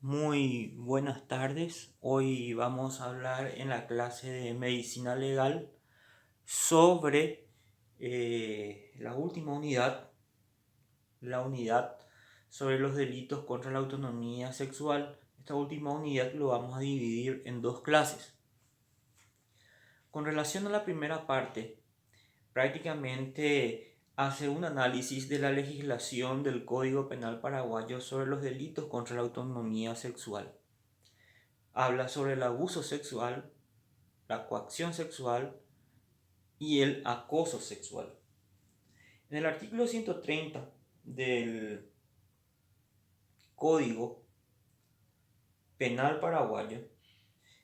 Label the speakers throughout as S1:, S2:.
S1: Muy buenas tardes. Hoy vamos a hablar en la clase de medicina legal sobre la última unidad, la unidad sobre los delitos contra la autonomía sexual. Esta última unidad lo vamos a dividir en dos clases. Con relación a la primera parte, prácticamente hace un análisis de la legislación del Código Penal paraguayo sobre los delitos contra la autonomía sexual. Habla sobre el abuso sexual, la coacción sexual y el acoso sexual. En el artículo 130 del Código Penal paraguayo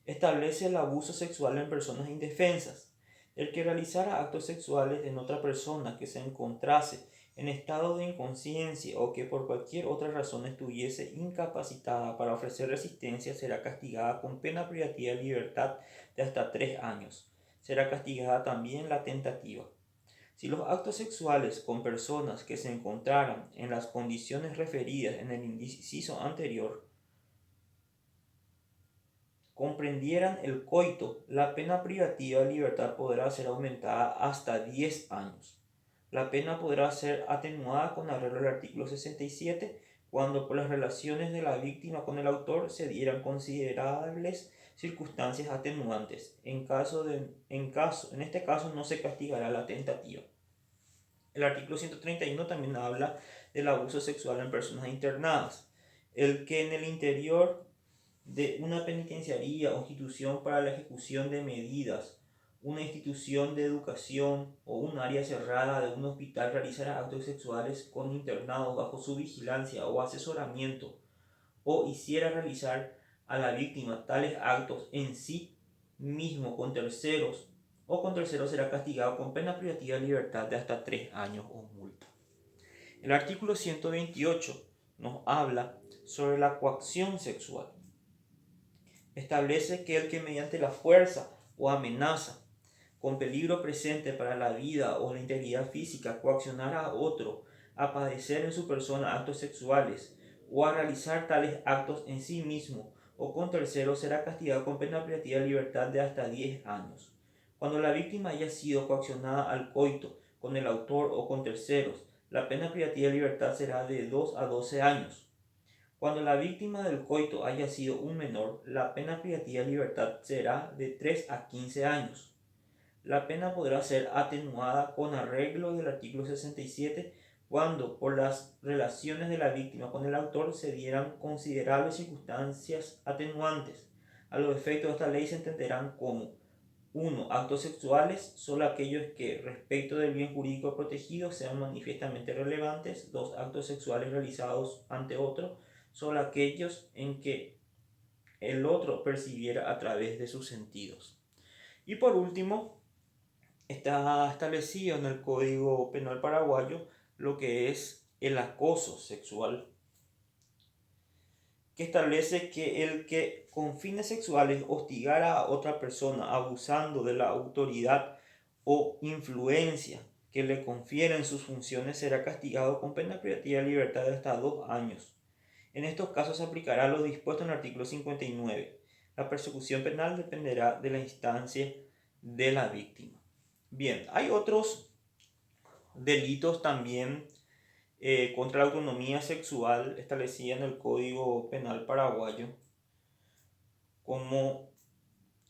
S1: establece el abuso sexual en personas indefensas. El que realizara actos sexuales en otra persona que se encontrase en estado de inconsciencia o que por cualquier otra razón estuviese incapacitada para ofrecer resistencia será castigada con pena privativa de libertad de hasta 3 años. Será castigada también la tentativa. Si los actos sexuales con personas que se encontraran en las condiciones referidas en el inciso anterior comprendieran el coito, la pena privativa de libertad podrá ser aumentada hasta 10 años. La pena podrá ser atenuada con arreglo al artículo 67 cuando por las relaciones de la víctima con el autor se dieran considerables circunstancias atenuantes. En este caso no se castigará la tentativa. El artículo 131 también habla del abuso sexual en personas internadas. El que en el interior de una penitenciaría o institución para la ejecución de medidas, una institución de educación o un área cerrada de un hospital realizará actos sexuales con internados bajo su vigilancia o asesoramiento o hiciera realizar a la víctima tales actos en sí mismo con terceros o con terceros será castigado con pena privativa de libertad de hasta 3 años o multa. El artículo 128 nos habla sobre la coacción sexual. Establece que el que mediante la fuerza o amenaza con peligro presente para la vida o la integridad física coaccionar a otro a padecer en su persona actos sexuales o a realizar tales actos en sí mismo o con terceros será castigado con pena privativa de libertad de hasta 10 años. Cuando la víctima haya sido coaccionada al coito con el autor o con terceros, la pena privativa de libertad será de 2 a 12 años. Cuando la víctima del coito haya sido un menor, la pena privativa de libertad será de 3 a 15 años. La pena podrá ser atenuada con arreglo del artículo 67 cuando por las relaciones de la víctima con el autor se dieran considerables circunstancias atenuantes. A los efectos de esta ley se entenderán como 1. Actos sexuales, solo aquellos que respecto del bien jurídico protegido sean manifiestamente relevantes. 2. Actos sexuales realizados ante otro, solo aquellos en que el otro percibiera a través de sus sentidos. Y por último, está establecido en el Código Penal paraguayo lo que es el acoso sexual, que establece que el que con fines sexuales hostigara a otra persona abusando de la autoridad o influencia que le confieren sus funciones será castigado con pena privativa de libertad de hasta 2 años. En estos casos se aplicará lo dispuesto en el artículo 59. La persecución penal dependerá de la instancia de la víctima. Bien, hay otros delitos también contra la autonomía sexual establecida en el Código Penal paraguayo, como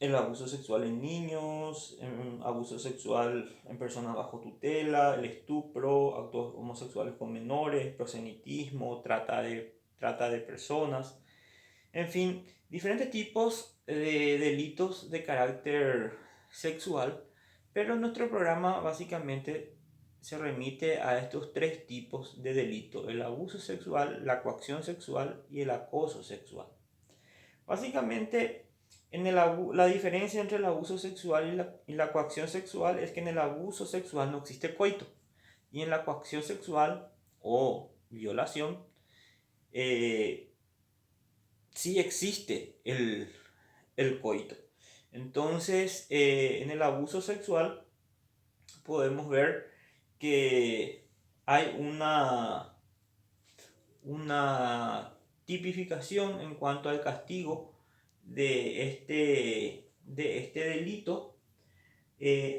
S1: el abuso sexual en niños, abuso sexual en personas bajo tutela, el estupro, actos homosexuales con menores, prosenitismo, trata de personas, en fin, diferentes tipos de delitos de carácter sexual, pero nuestro programa básicamente se remite a estos tres tipos de delito: el abuso sexual, la coacción sexual y el acoso sexual. Básicamente, la diferencia entre el abuso sexual y la coacción sexual es que en el abuso sexual no existe coito y en la coacción sexual o violación eh, sí existe el coito. Entonces, en el abuso sexual podemos ver que hay una tipificación en cuanto al castigo de este delito,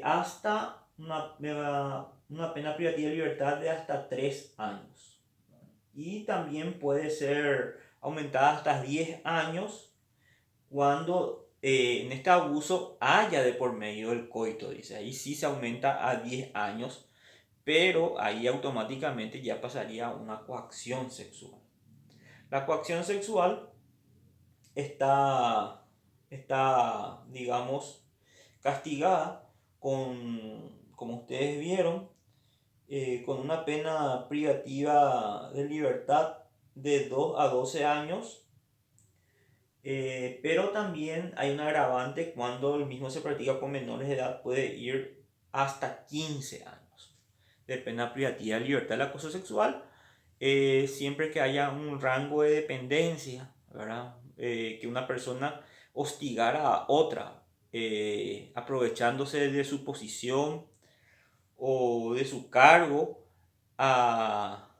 S1: hasta una pena privativa de libertad de hasta 3 años. Y también puede ser aumentada hasta 10 años cuando en este abuso haya de por medio el coito, dice. Ahí sí se aumenta a 10 años, pero ahí automáticamente ya pasaría una coacción sexual. La coacción sexual está, digamos, castigada como ustedes vieron, con una pena privativa de libertad de 2 a 12 años, pero también hay un agravante cuando el mismo se practica con menores de edad, puede ir hasta 15 años de pena privativa de libertad. El acoso sexual, siempre que haya un rango de dependencia, ¿verdad? Que una persona hostigara a otra, aprovechándose de su posición o de su cargo a,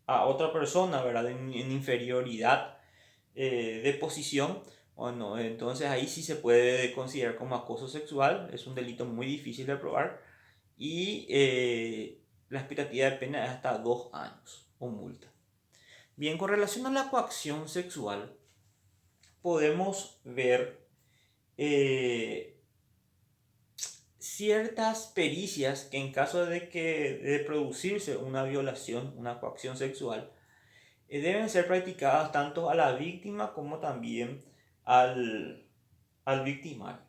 S1: a otra persona, ¿verdad? En inferioridad de posición. Bueno, entonces ahí sí se puede considerar como acoso sexual. Es un delito muy difícil de probar. Y la expectativa de pena es hasta 2 años o multa. Bien, con relación a la coacción sexual, podemos ver ciertas pericias que en caso de producirse una violación, una coacción sexual, deben ser practicadas tanto a la víctima como también al victimario.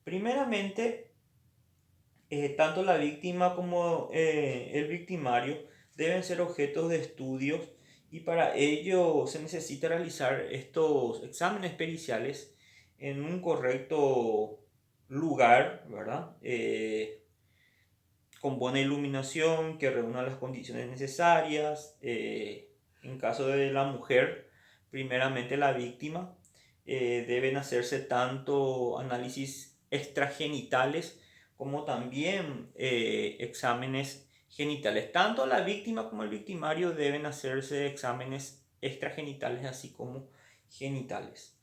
S1: Primeramente, tanto la víctima como el victimario deben ser objetos de estudios, y para ello se necesita realizar estos exámenes periciales en un correcto lugar, ¿verdad? Con buena iluminación, que reúna las condiciones necesarias. En caso de la mujer, primeramente la víctima, deben hacerse tanto análisis extragenitales como también exámenes genitales. Tanto la víctima como el victimario deben hacerse exámenes extragenitales así como genitales.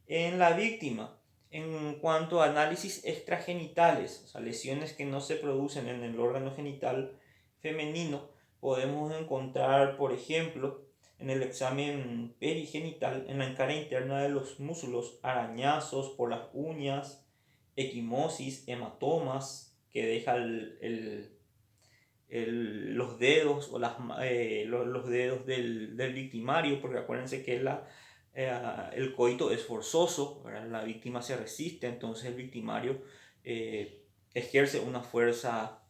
S1: En la víctima, en cuanto a análisis extragenitales, o sea, lesiones que no se producen en el órgano genital femenino, podemos encontrar, por ejemplo, en el examen perigenital, en la cara interna de los músculos, arañazos por las uñas, equimosis, hematomas que deja los dedos o los dedos del victimario, porque acuérdense que el coito es forzoso, ¿verdad? La víctima se resiste, entonces el victimario ejerce una fuerza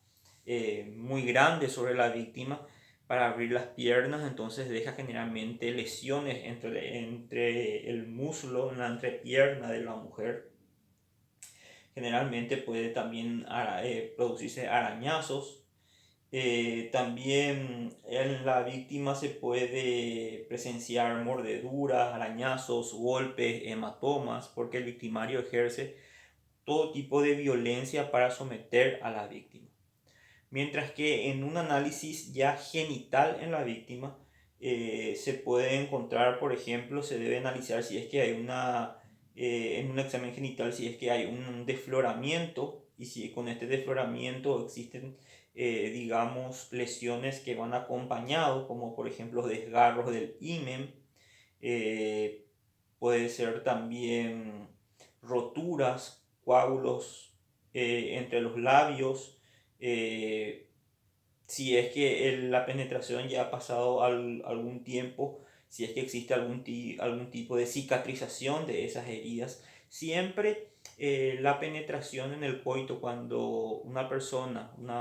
S1: muy grande sobre la víctima para abrir las piernas, entonces deja generalmente lesiones entre el muslo, en la entrepierna de la mujer. Generalmente puede también producirse arañazos. También en la víctima se puede presenciar mordeduras, arañazos, golpes, hematomas, porque el victimario ejerce todo tipo de violencia para someter a la víctima. Mientras que en un análisis ya genital en la víctima, se puede encontrar, por ejemplo, se debe analizar si es que hay en un examen genital, si es que hay un desfloramiento, y si con este desfloramiento existen, digamos, lesiones que van acompañados, como por ejemplo desgarros del himen. Puede ser también roturas, coágulos entre los labios. Si es que la penetración ya ha pasado algún tiempo, si es que existe algún tipo de cicatrización de esas heridas. Siempre la penetración en el coito, cuando una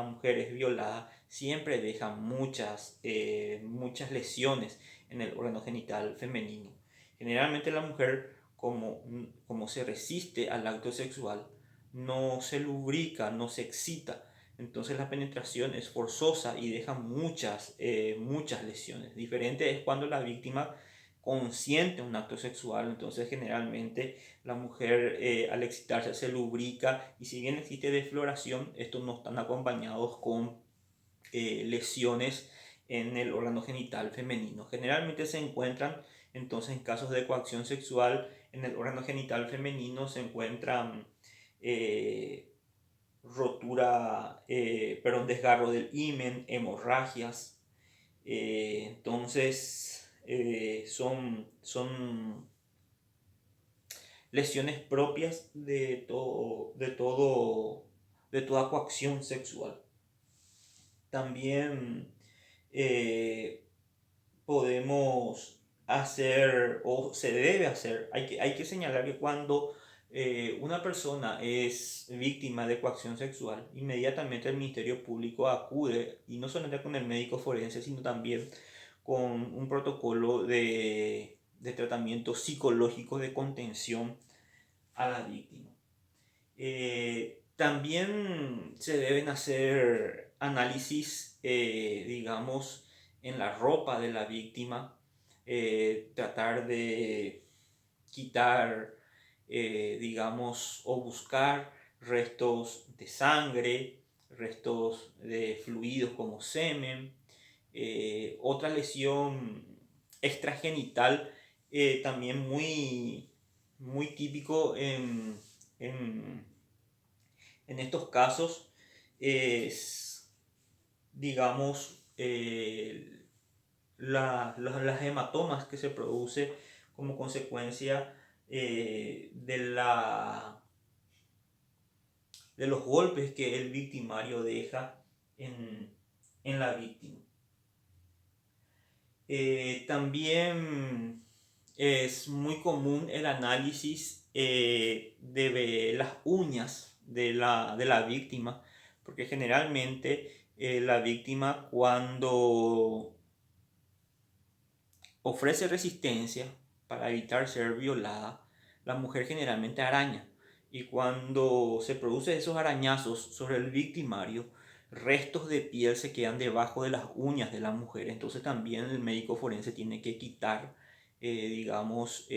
S1: mujer es violada, siempre deja muchas lesiones en el órgano genital femenino. Generalmente la mujer, como se resiste al acto sexual, no se lubrica, no se excita. Entonces la penetración es forzosa y deja muchas lesiones. Diferente es cuando la víctima consiente un acto sexual. Entonces generalmente la mujer, al excitarse, se lubrica, y si bien existe desfloración, estos no están acompañados con lesiones en el órgano genital femenino. Generalmente se encuentran, entonces, en casos de coacción sexual en el órgano genital femenino, se encuentran desgarro del himen, hemorragias. Son lesiones propias de toda coacción sexual. También eh, podemos hacer, o se debe hacer, hay que señalar que cuando una persona es víctima de coacción sexual, inmediatamente el Ministerio Público acude, y no solamente con el médico forense, sino también con un protocolo de tratamiento psicológico de contención a la víctima. También se deben hacer análisis, digamos, en la ropa de la víctima, tratar de quitar, digamos, o buscar restos de sangre, restos de fluidos como semen. Otra lesión extragenital, también muy típico en, en estos casos, es, digamos, las hematomas que se produce como consecuencia de los golpes que el victimario deja en la víctima. También es muy común el análisis de las uñas de la víctima, porque generalmente la víctima, cuando ofrece resistencia para evitar ser violada, la mujer generalmente araña. Y cuando se producen esos arañazos sobre el victimario, restos de piel se quedan debajo de las uñas de la mujer. Entonces también el médico forense tiene que quitar, digamos,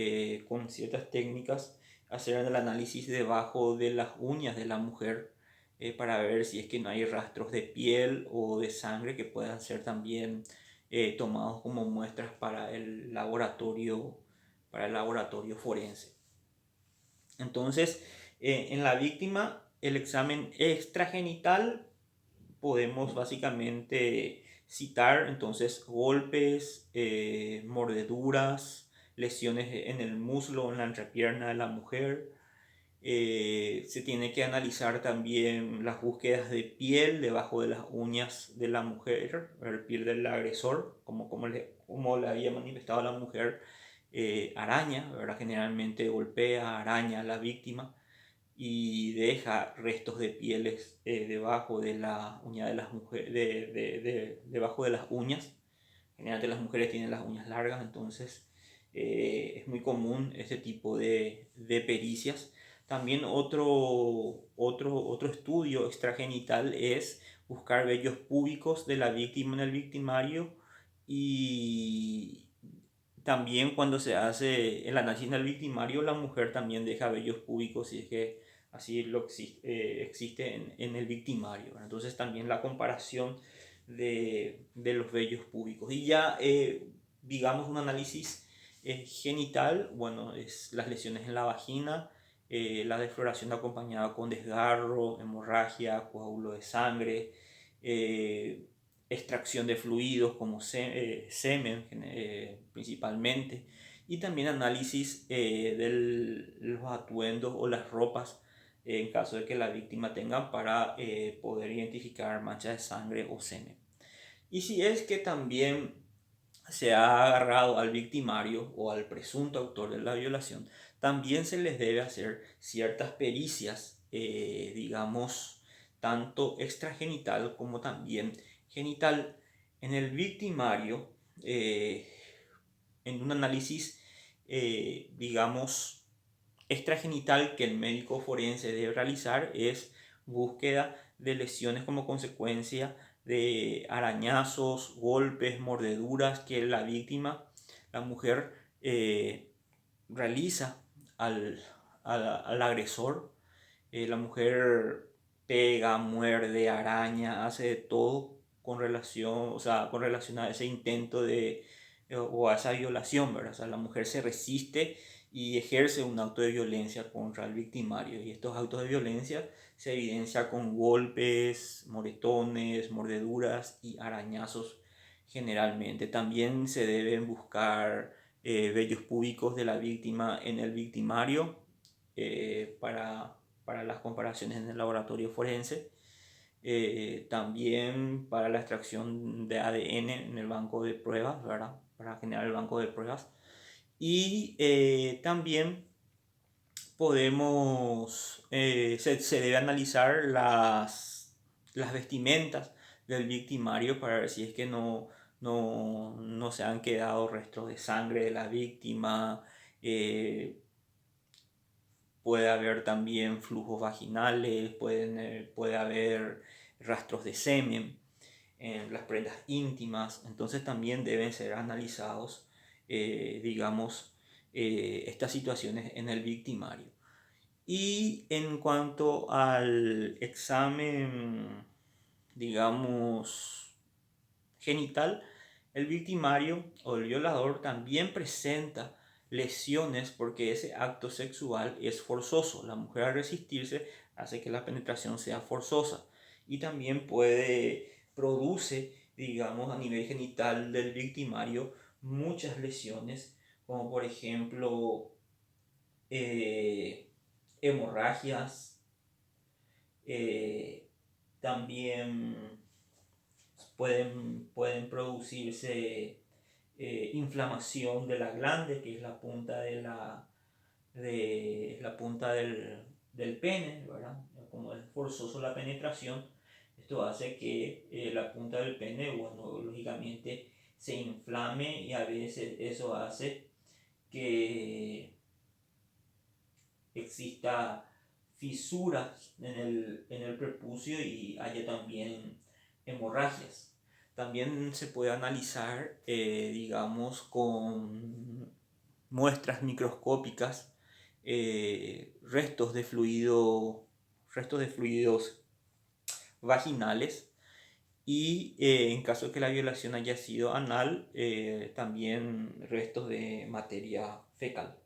S1: con ciertas técnicas, hacer el análisis debajo de las uñas de la mujer, para ver si es que no hay rastros de piel o de sangre que puedan ser también tomados como muestras para el laboratorio forense. Entonces, en la víctima, el examen extragenital, podemos básicamente citar entonces golpes, mordeduras, lesiones en el muslo, en la entrepierna de la mujer. Se tiene que analizar también las búsquedas de piel debajo de las uñas de la mujer, el piel del agresor, como le había manifestado a la mujer. Araña, ¿verdad? Generalmente golpea, araña a la víctima y deja restos de pieles debajo de la uña de las mujeres, debajo de las uñas. Generalmente las mujeres tienen las uñas largas, entonces es muy común ese tipo de pericias. También otro estudio extragenital es buscar vellos púbicos de la víctima en el victimario, y también cuando se hace el análisis en el victimario, la mujer también deja vellos púbicos si es que así existe en el victimario, ¿verdad? Entonces también la comparación de los vellos púbicos. Y ya, digamos, un análisis genital, bueno, es las lesiones en la vagina, la defloración acompañada con desgarro, hemorragia, coágulo de sangre, extracción de fluidos como semen, principalmente, y también análisis de los atuendos o las ropas, en caso de que la víctima tenga, para poder identificar manchas de sangre o semen. Y si es que también se ha agarrado al victimario o al presunto autor de la violación, también se les debe hacer ciertas pericias, digamos, tanto extragenital como también genital. En el victimario, en un análisis, digamos, extragenital que el médico forense debe realizar, es búsqueda de lesiones como consecuencia de arañazos, golpes, mordeduras que la víctima, la mujer, realiza al agresor. La mujer pega, muerde, araña, hace de todo con relación, o sea, con relación a ese intento de, o a esa violación, ¿verdad? O sea, la mujer se resiste y ejerce un acto de violencia contra el victimario. Y estos actos de violencia se evidencian con golpes, moretones, mordeduras y arañazos generalmente. También se deben buscar vellos púbicos de la víctima en el victimario para las comparaciones en el laboratorio forense. También para la extracción de ADN en el banco de pruebas, ¿verdad? Para generar el banco de pruebas. Y también se debe analizar las vestimentas del victimario para ver si es que no se han quedado restos de sangre de la víctima. Puede haber también flujos vaginales, puede haber rastros de semen en las prendas íntimas. Entonces también deben ser analizados, digamos, estas situaciones en el victimario. Y en cuanto al examen, digamos, genital, el victimario o el violador también presenta lesiones porque ese acto sexual es forzoso. La mujer al resistirse hace que la penetración sea forzosa y también produce, digamos, a nivel genital del victimario muchas lesiones, como por ejemplo hemorragias, eh, también pueden producirse inflamación de la glande, que es la punta la punta del pene, ¿verdad? Como es forzoso la penetración, esto hace que la punta del pene, bueno, lógicamente se inflame y a veces eso hace que exista fisuras en el prepucio y haya también hemorragias. También se puede analizar, digamos, con muestras microscópicas, restos de fluidos vaginales y en caso de que la violación haya sido anal, también restos de materia fecal.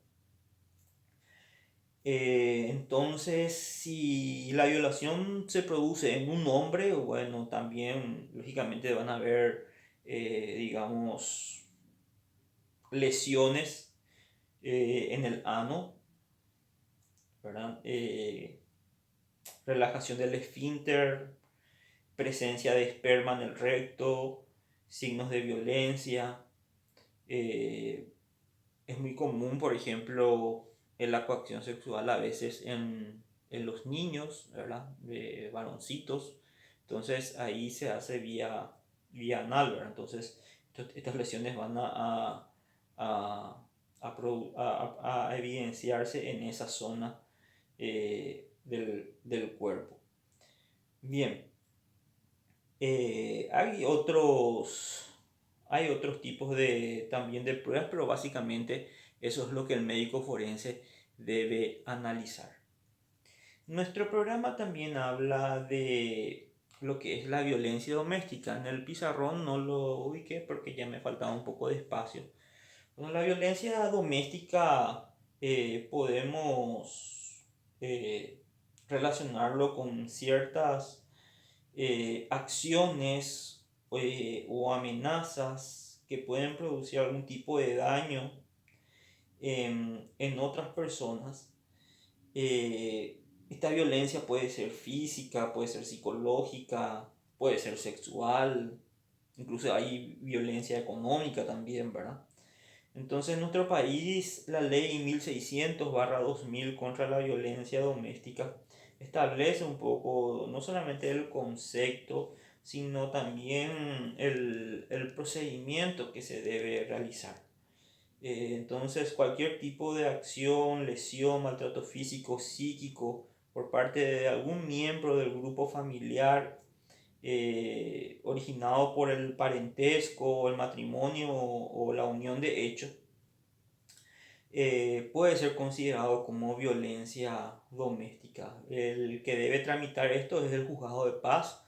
S1: Entonces, si la violación se produce en un hombre, bueno, también lógicamente van a haber, digamos, lesiones en el ano, ¿verdad? Relajación del esfínter, presencia de esperma en el recto, signos de violencia. Eh, es muy común, por ejemplo, en la coacción sexual a veces en los niños, ¿verdad? De varoncitos. Entonces ahí se hace vía anal, ¿verdad? Entonces estas lesiones van a, a evidenciarse en esa zona del cuerpo. Bien, hay otros tipos también de pruebas, pero básicamente eso es lo que el médico forense debe analizar. Nuestro programa también habla de lo que es la violencia doméstica. En el pizarrón no lo ubiqué porque ya me faltaba un poco de espacio. Bueno, la violencia doméstica podemos relacionarlo con ciertas acciones o amenazas que pueden producir algún tipo de daño en otras personas. Esta violencia puede ser física, puede ser psicológica, puede ser sexual, incluso hay violencia económica también, ¿verdad? Entonces en nuestro país la ley 1600/2000 contra la violencia doméstica establece un poco no solamente el concepto, sino también el procedimiento que se debe realizar. Entonces cualquier tipo de acción, lesión, maltrato físico, psíquico por parte de algún miembro del grupo familiar originado por el parentesco, el matrimonio o la unión de hecho, puede ser considerado como violencia doméstica. El que debe tramitar esto es el juzgado de paz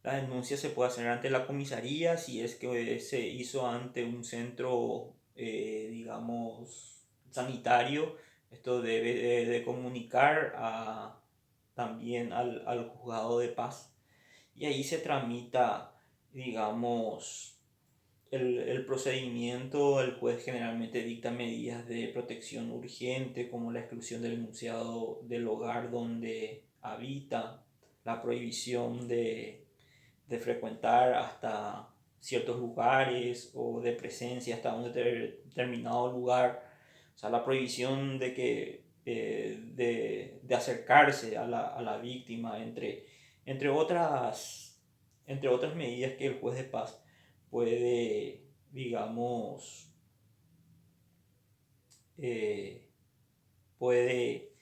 S1: La denuncia se puede hacer ante la comisaría si es que se hizo ante un centro, digamos, sanitario. Esto debe de comunicar también al juzgado de paz y ahí se tramita, digamos, el procedimiento. El juez generalmente dicta medidas de protección urgente como la exclusión del enunciado del hogar donde habita, la prohibición de frecuentar hasta ciertos lugares o de presencia hasta un determinado lugar. O sea, la prohibición de que de acercarse a la víctima, entre otras, entre otras medidas que el juez de paz puede, digamos, eh, puede,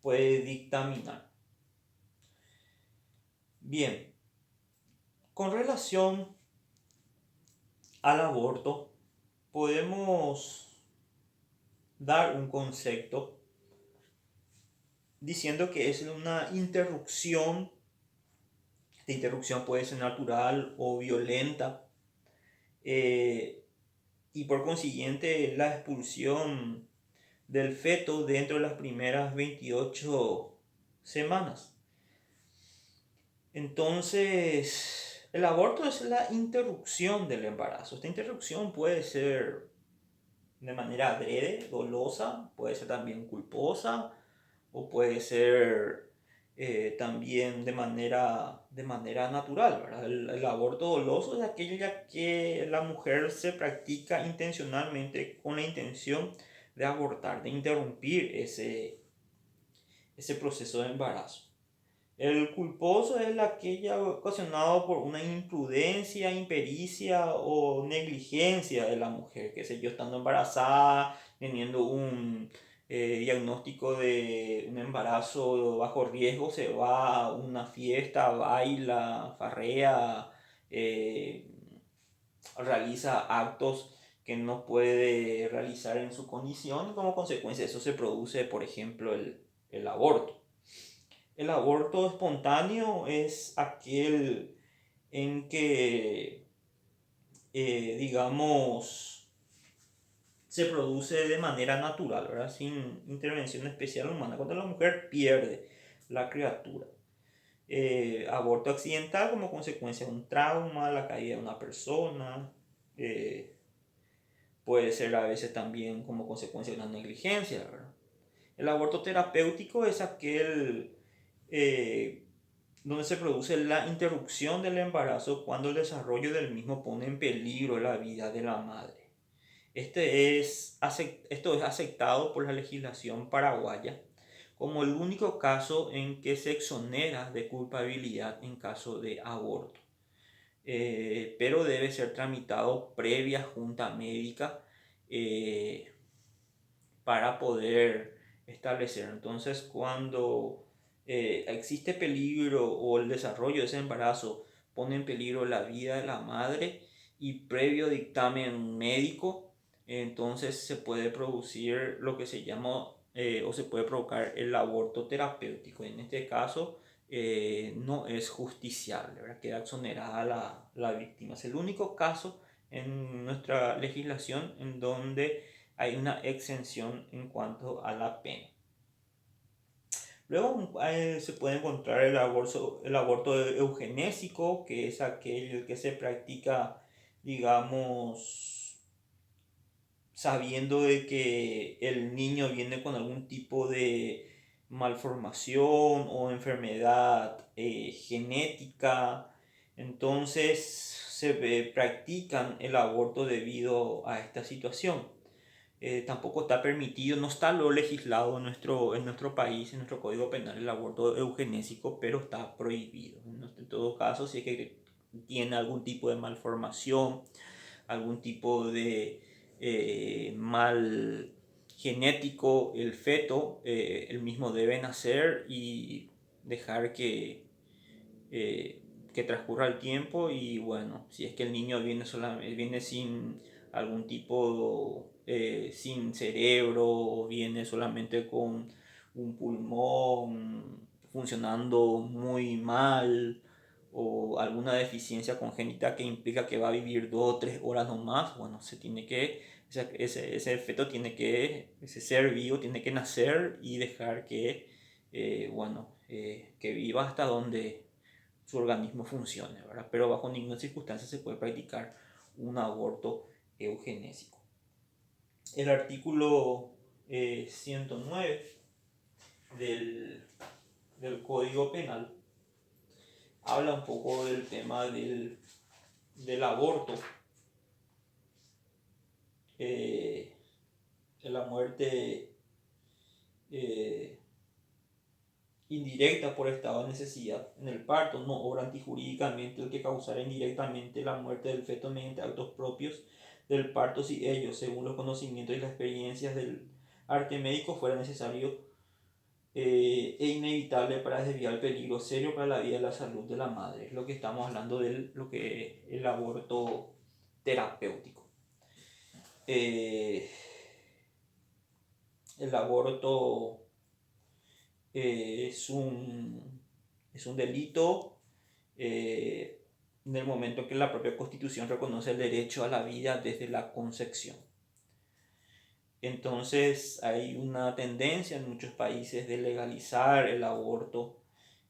S1: puede dictaminar. Bien, con relación al aborto, podemos dar un concepto diciendo que es una interrupción. Esta interrupción puede ser natural o violenta, eh, y por consiguiente la expulsión del feto dentro de las primeras 28 semanas. Entonces, el aborto es la interrupción del embarazo. Esta interrupción puede ser de manera adrede, dolosa, puede ser también culposa o puede ser también de manera natural, ¿verdad? El aborto doloso es aquello ya que la mujer se practica intencionalmente con la intención de abortar, de interrumpir ese proceso de embarazo. El culposo es aquella ocasionado por una imprudencia, impericia o negligencia de la mujer, que sé yo, estando embarazada, teniendo un diagnóstico de un embarazo bajo riesgo, se va a una fiesta, baila, farrea, eh, realiza actos que no puede realizar en su condición y como consecuencia de eso se produce, por ejemplo, el aborto. El aborto espontáneo es aquel en que, digamos, se produce de manera natural, ¿verdad? Sin intervención especial humana, cuando la mujer pierde la criatura. Aborto accidental como consecuencia de un trauma, la caída de una persona, eh, puede ser a veces también como consecuencia de una negligencia, ¿verdad? El aborto terapéutico es aquel eh, donde se produce la interrupción del embarazo cuando el desarrollo del mismo pone en peligro la vida de la madre. Esto es aceptado por la legislación paraguaya como el único caso en que se exonera de culpabilidad en caso de aborto. Pero debe ser tramitado previa junta médica eh, para poder establecer. Entonces, cuando existe peligro o el desarrollo de ese embarazo pone en peligro la vida de la madre y previo dictamen médico, entonces se puede producir lo que se llama o se puede provocar el aborto terapéutico. En este caso, no es justiciable, ¿verdad? Queda exonerada la víctima. Es el único caso en nuestra legislación en donde hay una exención en cuanto a la pena. Luego se puede encontrar el aborto eugenésico, que es aquel que se practica, digamos, sabiendo de que el niño viene con algún tipo de malformación o enfermedad genética. Entonces practican el aborto debido a esta situación. Tampoco está permitido, no está lo legislado en nuestro país, en nuestro código penal, el aborto eugenésico, pero está prohibido. En todo caso, si es que tiene algún tipo de malformación, algún tipo de mal genético, el feto, el mismo debe nacer y dejar eh, que transcurra el tiempo. Y bueno, si es que el niño viene sin algún tipo, sin cerebro, o viene solamente con un pulmón funcionando muy mal, o alguna deficiencia congénita que implica que va a vivir 2 o 3 horas nomás, bueno, ese feto tiene que, ese ser vivo tiene que nacer y dejar que, que viva hasta donde su organismo funcione, ¿verdad? Pero bajo ninguna circunstancia se puede practicar un aborto eugenésico. El artículo 109 del Código Penal habla un poco del tema del aborto, de la muerte indirecta por estado de necesidad en el parto. No obra antijurídicamente el que causara indirectamente la muerte del feto mediante actos propios del parto, si ellos, según los conocimientos y las experiencias del arte médico, fuera necesario e inevitable para desviar el peligro serio para la vida y la salud de la madre. Es lo que estamos hablando de lo que es el aborto terapéutico. El aborto es un delito en el momento en que la propia Constitución reconoce el derecho a la vida desde la concepción. Entonces hay una tendencia en muchos países de legalizar el aborto.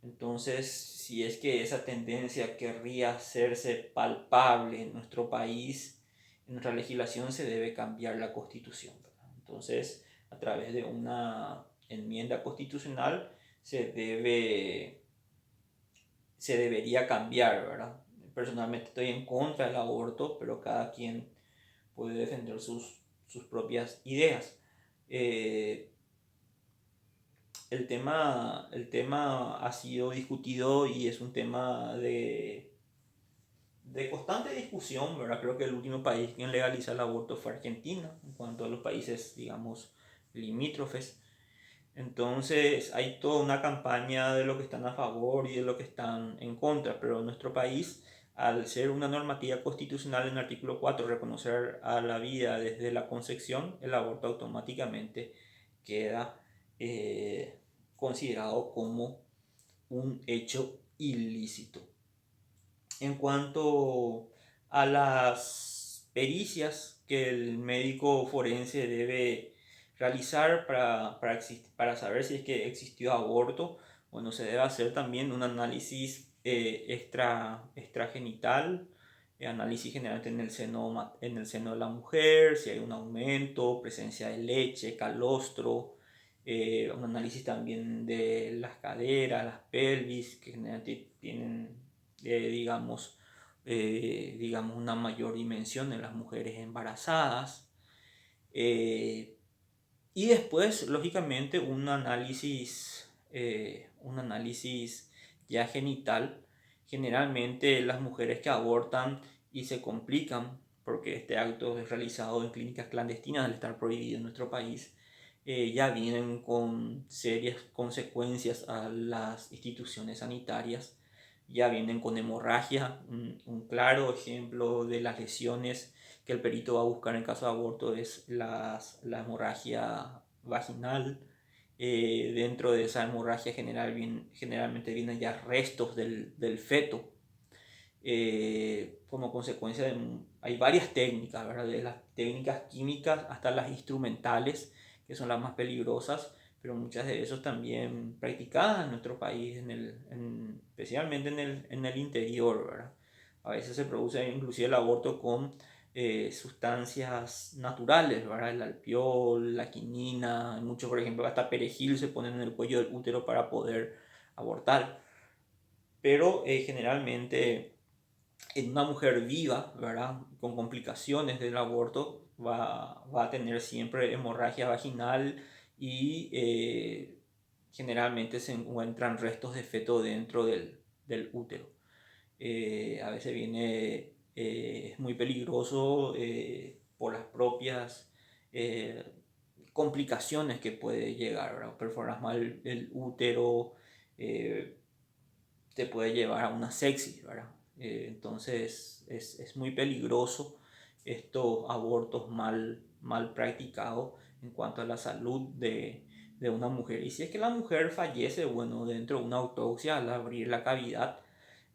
S1: Entonces, si es que esa tendencia querría hacerse palpable en nuestro país, en nuestra legislación se debe cambiar la Constitución, ¿verdad? Entonces, a través de una enmienda constitucional se debería cambiar, ¿verdad? Personalmente estoy en contra del aborto, pero cada quien puede defender sus propias ideas. El tema ha sido discutido y es un tema de constante discusión, ¿verdad? Creo que el último país en legalizar el aborto fue Argentina, en cuanto a los países, digamos, limítrofes. Entonces hay toda una campaña de los que están a favor y de los que están en contra, pero en nuestro país, al ser una normativa constitucional en el artículo 4, reconocer a la vida desde la concepción, el aborto automáticamente queda considerado como un hecho ilícito. En cuanto a las pericias que el médico forense debe realizar para saber si es que existió aborto, bueno, se debe hacer también un análisis extragenital, análisis generalmente en el seno de la mujer, si hay un aumento, presencia de leche, calostro, un análisis también de las caderas, las pelvis, que generalmente tienen, digamos, una mayor dimensión en las mujeres embarazadas. Y después, lógicamente, un análisis ya genital. Generalmente las mujeres que abortan y se complican, porque este acto es realizado en clínicas clandestinas al estar prohibido en nuestro país, ya vienen con serias consecuencias a las instituciones sanitarias, ya vienen con hemorragia. Un claro ejemplo de las lesiones que el perito va a buscar en caso de aborto es la hemorragia vaginal. Dentro de esa hemorragia generalmente vienen ya restos del feto. Como consecuencia hay varias técnicas, ¿verdad? De las técnicas químicas hasta las instrumentales, que son las más peligrosas, pero muchas de esas también practicadas en nuestro país, especialmente en el interior, ¿verdad? A veces se produce inclusive el aborto con sustancias naturales, ¿verdad? El alpiol, la quinina, muchos, por ejemplo, hasta perejil se ponen en el cuello del útero para poder abortar. Pero generalmente en una mujer viva, ¿verdad?, con complicaciones del aborto, va a tener siempre hemorragia vaginal y generalmente se encuentran restos de feto dentro del útero. A veces es muy peligroso por las propias complicaciones que puede llegar, ¿verdad? Perforas mal el útero, te puede llevar a una sepsis, ¿verdad? Entonces es muy peligroso estos abortos mal practicados en cuanto a la salud de una mujer. Y si es que la mujer fallece, bueno, dentro de una autopsia, al abrir la cavidad,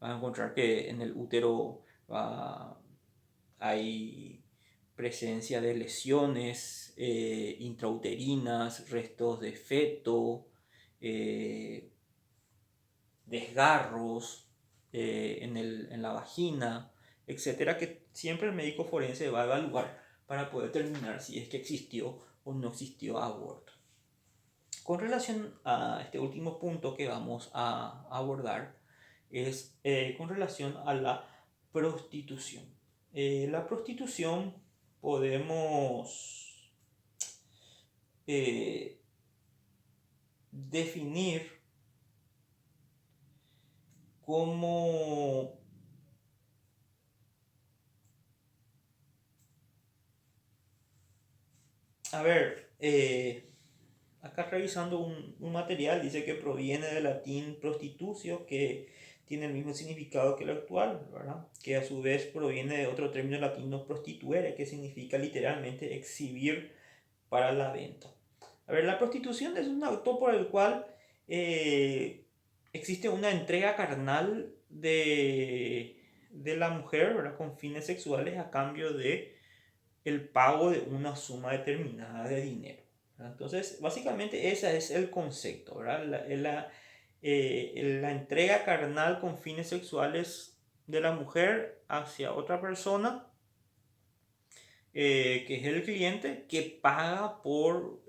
S1: vas a encontrar que en el útero hay presencia de lesiones intrauterinas, restos de feto, desgarros en la vagina, etcétera, que siempre el médico forense va a evaluar para poder determinar si es que existió o no existió aborto. Con relación a este último punto que vamos a abordar, es con relación a la prostitución. La prostitución podemos definir como acá revisando un material, dice que proviene del latín prostitutio, que tiene el mismo significado que el actual, ¿verdad? Que a su vez proviene de otro término latino prostituere, que significa literalmente exhibir para la venta. La prostitución es un acto por el cual existe una entrega carnal de la mujer, ¿verdad? Con fines sexuales a cambio de el pago de una suma determinada de dinero. Entonces, básicamente ese es el concepto, ¿verdad? La entrega carnal con fines sexuales de la mujer hacia otra persona, que es el cliente, que paga por